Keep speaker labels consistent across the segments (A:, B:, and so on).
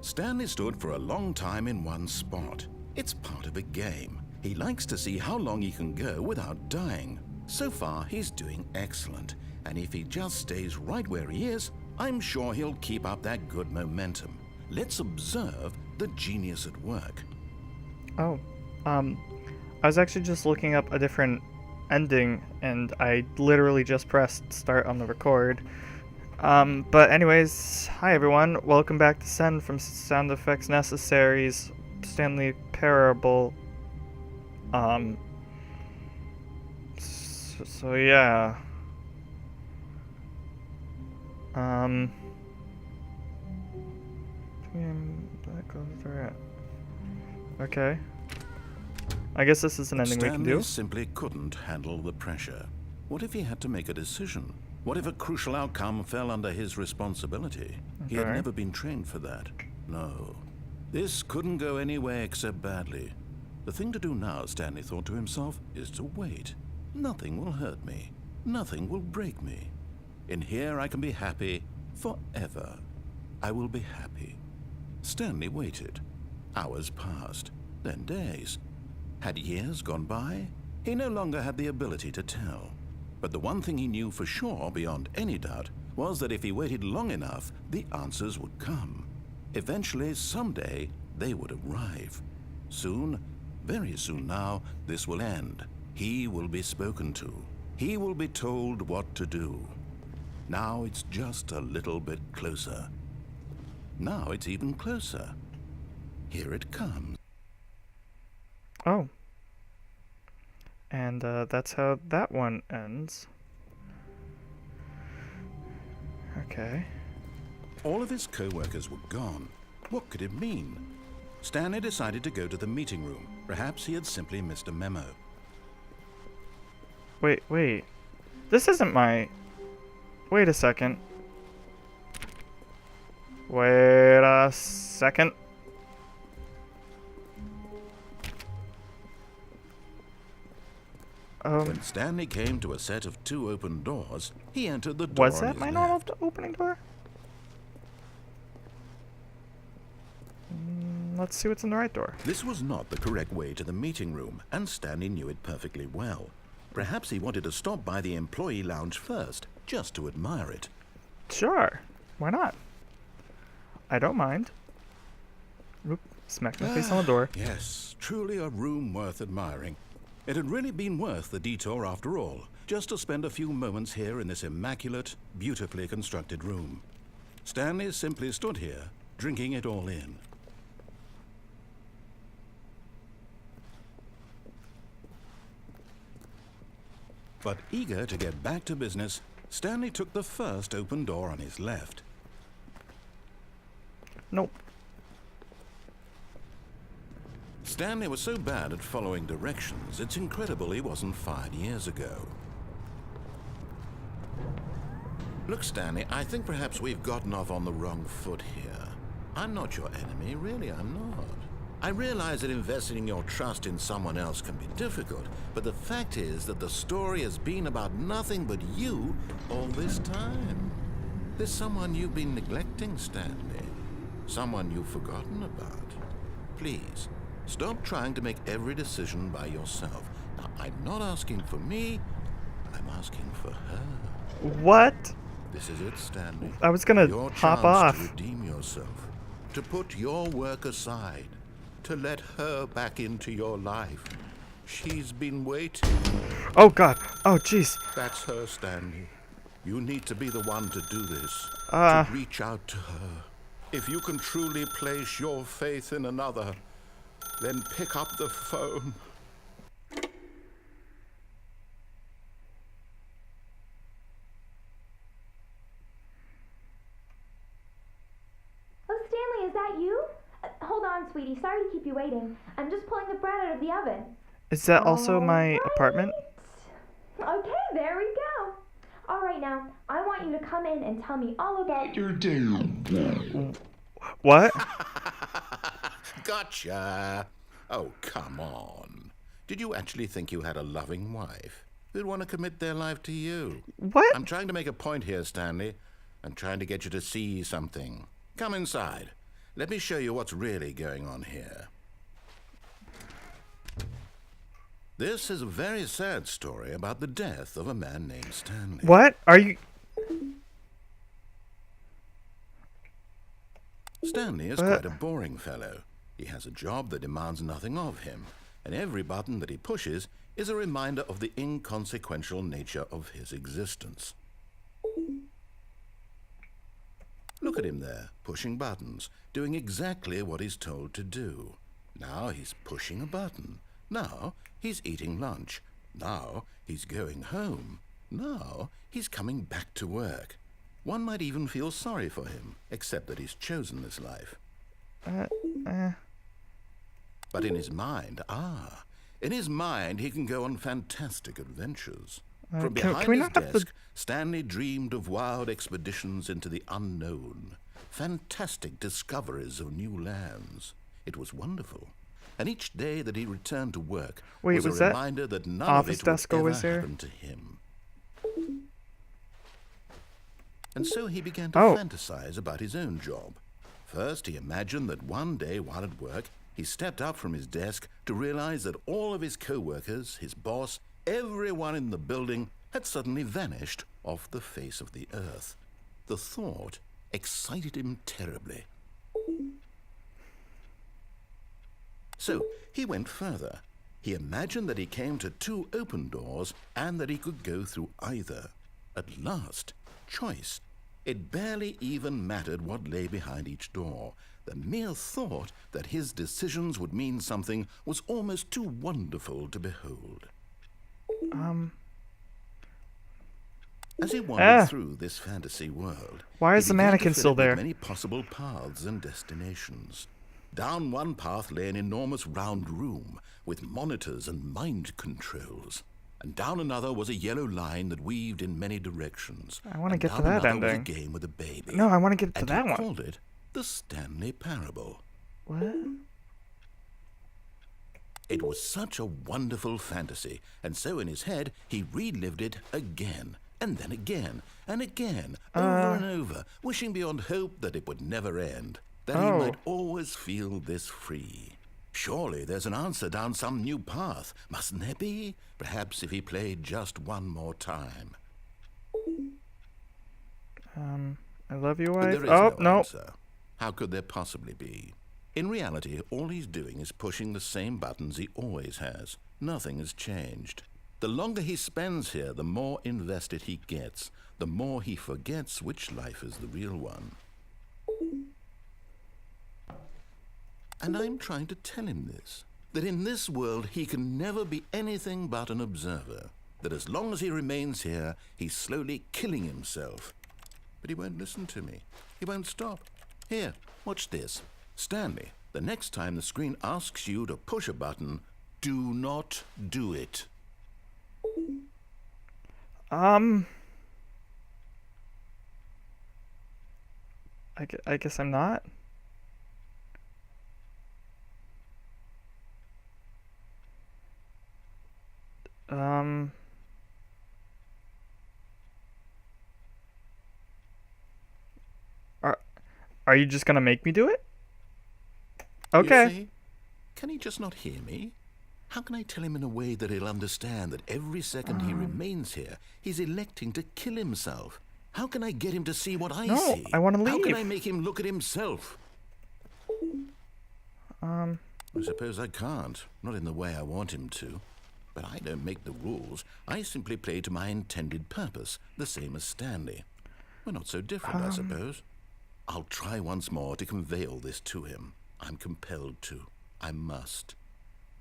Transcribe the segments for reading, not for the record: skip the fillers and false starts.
A: Stanley stood for a long time in one spot. It's part of a game. He likes to see how long he can go without dying. So far, he's doing excellent. And if he just stays right where he is, I'm sure he'll keep up that good momentum. Let's observe the genius at work.
B: Oh, I was actually just looking up a different ending, and I literally just pressed start on the record. But anyways, hi everyone, welcome back to S.E.N from SoundEffectsNecessary's Stanley Parable. So yeah. That goes there. Okay. I guess this is an ending we can do.
A: Stanley simply couldn't handle the pressure. What if he had to make a decision? What if a crucial outcome fell under his responsibility? He had never been trained for that. No. This couldn't go anywhere except badly. The thing to do now, Stanley thought to himself, is to wait. Nothing will hurt me. Nothing will break me. In here I can be happy forever. I will be happy. Stanley waited. Hours passed, then days. Had years gone by? He no longer had the ability to tell. But the one thing he knew for sure, beyond any doubt, was that if he waited long enough, the answers would come. Eventually, someday, they would arrive. Soon, very soon now, this will end. He will be spoken to. He will be told what to do. Now it's just a little bit closer. Now it's even closer. Here it comes.
B: Oh. And that's how that one ends. Okay.
A: All of his co-workers were gone. What could it mean? Stanley decided to go to the meeting room. Perhaps he had simply missed a memo.
B: Wait. This isn't my... Wait a second. Wait a second.
A: When Stanley came to a set of 2 open doors, he entered the door.
B: Was that my normal opening door? Let's see what's in the right door.
A: This was not the correct way to the meeting room, and Stanley knew it perfectly well. Perhaps he wanted to stop by the employee lounge first, just to admire it.
B: Sure. Why not? I don't mind. Oop, smack my face on the door.
A: Yes, truly a room worth admiring. It had really been worth the detour after all, just to spend a few moments here in this immaculate, beautifully constructed room. Stanley simply stood here, drinking it all in. But eager to get back to business, Stanley took the first open door on his left.
B: Nope.
A: Stanley was so bad at following directions, it's incredible he wasn't fired years ago. Look, Stanley, I think perhaps we've gotten off on the wrong foot here. I'm not your enemy, really, I'm not. I realize that investing your trust in someone else can be difficult, but the fact is that the story has been about nothing but you all this time. There's someone you've been neglecting, Stanley. Someone you've forgotten about. Please, stop trying to make every decision by yourself. Now, I'm not asking for me, I'm asking for her.
B: What?
A: This is it, Stanley.
B: I was gonna
A: your
B: hop
A: chance
B: off.
A: to redeem yourself, to put your work aside, to let her back into your life. She's been waiting.
B: Oh God. Oh jeez.
A: That's her, Stanley. You need to be the one to do this,
B: Uh.
A: to reach out to her. If you can truly place your faith in another, then pick up the phone.
C: Oh, Stanley, is that you? Hold on, sweetie. Sorry to keep you waiting. I'm just pulling the bread out of the oven.
B: Is that also my apartment?
C: Okay, there we go. All right, now, I want you to come in and tell me all about your day.
B: What?
A: Gotcha. Oh, come on. Did you actually think you had a loving wife who'd want to commit their life to you?
B: What?
A: I'm trying to make a point here, Stanley. I'm trying to get you to see something. Come inside. Let me show you what's really going on here. This is a very sad story about the death of a man named Stanley.
B: What? Are you...
A: Stanley is quite a boring fellow. He has a job that demands nothing of him, and every button that he pushes is a reminder of the inconsequential nature of his existence. Look at him there, pushing buttons, doing exactly what he's told to do. Now he's pushing a button. Now he's eating lunch. Now he's going home. Now he's coming back to work. One might even feel sorry for him, except that he's chosen this life. But in his mind, he can go on fantastic adventures. From behind his desk, Stanley dreamed of wild expeditions into the unknown, fantastic discoveries of new lands. It was wonderful. And each day that he returned to work was a reminder that none of it would ever happen to him. And so he began to fantasize about his own job. First, he imagined that one day while at work, he stepped up from his desk to realize that all of his co-workers, his boss, everyone in the building had suddenly vanished off the face of the earth. The thought excited him terribly. So he went further. He imagined that he came to 2 open doors and that he could go through either. At last, choice. It barely even mattered what lay behind each door. The mere thought that his decisions would mean something was almost too wonderful to behold. As he wandered through this fantasy world,
B: why is the mannequin still there?
A: Many possible paths and destinations. Down one path lay an enormous round room with monitors and mind controls. And down another was a yellow line that weaved in many directions.
B: I want to get to that ending.
A: Was a game with a baby.
B: No, I want to get to that one.
A: And he called it the Stanley Parable.
B: What?
A: It was such a wonderful fantasy, and so in his head he relived it again, and then again, and again, over and over, wishing beyond hope that it would never end, that he might always feel this free. Surely there's an answer down some new path, mustn't there be? Perhaps if he played just one more time.
B: I love you, wife.
A: There is no answer. How could there possibly be? In reality, all he's doing is pushing the same buttons he always has. Nothing has changed. The longer he spends here, the more invested he gets, the more he forgets which life is the real one. And I'm trying to tell him this, that in this world he can never be anything but an observer, that as long as he remains here, he's slowly killing himself. But he won't listen to me. He won't stop. Here, watch this. Stanley, the next time the screen asks you to push a button, do not do it.
B: I guess I'm not. Are you just gonna make me do it? Okay.
A: You see? Can he just not hear me? How can I tell him in a way that he'll understand that every second he remains here, he's electing to kill himself? How can I get him to see what I see?
B: I want to leave.
A: How can I make him look at himself? I suppose I can't. Not in the way I want him to. But I don't make the rules. I simply play to my intended purpose, the same as Stanley. We're not so different, I suppose. I'll try once more to convey all this to him. I'm compelled to. I must.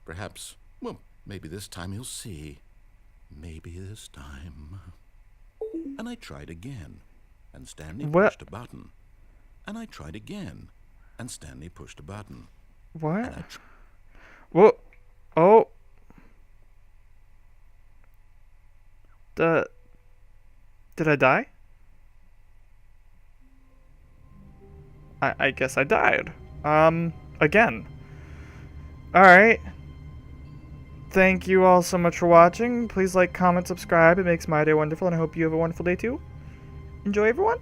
A: Perhaps, well, maybe this time he'll see. Maybe this time. And I tried again, and Stanley pushed a button. And I tried again, and Stanley pushed a button.
B: What? Whoa. Oh. Did I die? I guess I died. Again. Alright. Thank you all so much for watching. Please like, comment, subscribe. It makes my day wonderful, and I hope you have a wonderful day too. Enjoy, everyone.